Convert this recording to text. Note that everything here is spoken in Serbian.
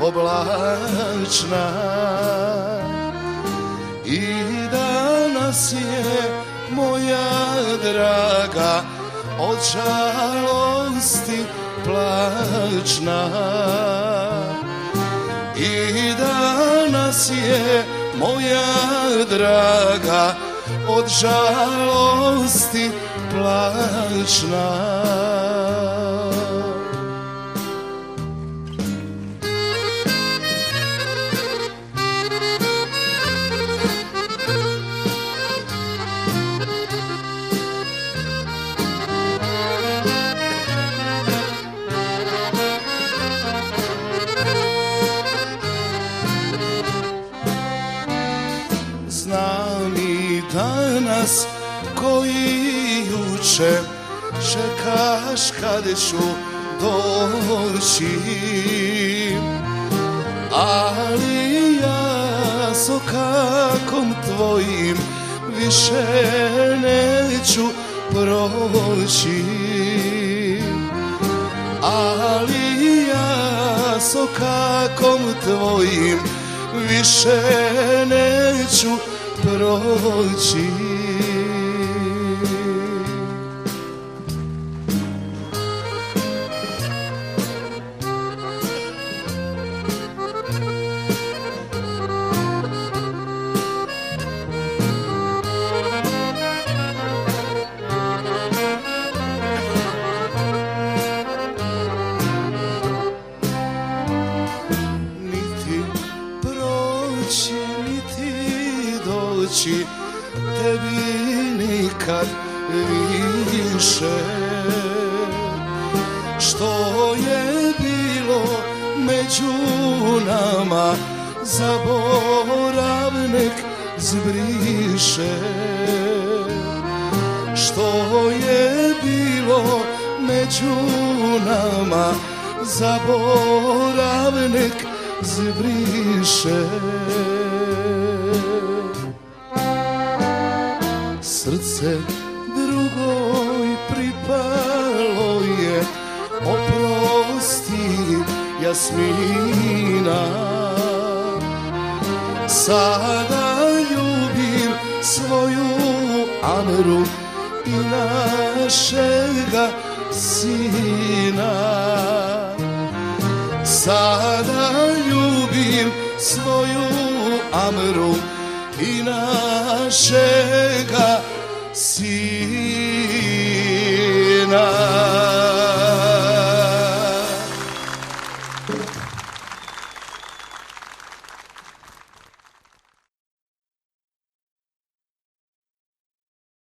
oblačna. I danas je moja draga od žalosti plačna. I danas je moja draga od žalosti plačna. Znam i danas koji juče čekaš kad ću doći, ali ja s okakom tvojim više neću proći. Ali ja s okakom tvojim više neću proći. Niti proći, niti doći tebi nikad više. Što je bilo među nama zaborav nek zbriše. Što je bilo među nama zaborav nek zbriše. Srce drugoj pripalo je, oprosti Jasmina. Sada ljubim svoju Amru i našega sina. Sada ljubim svoju Amru i našega sina.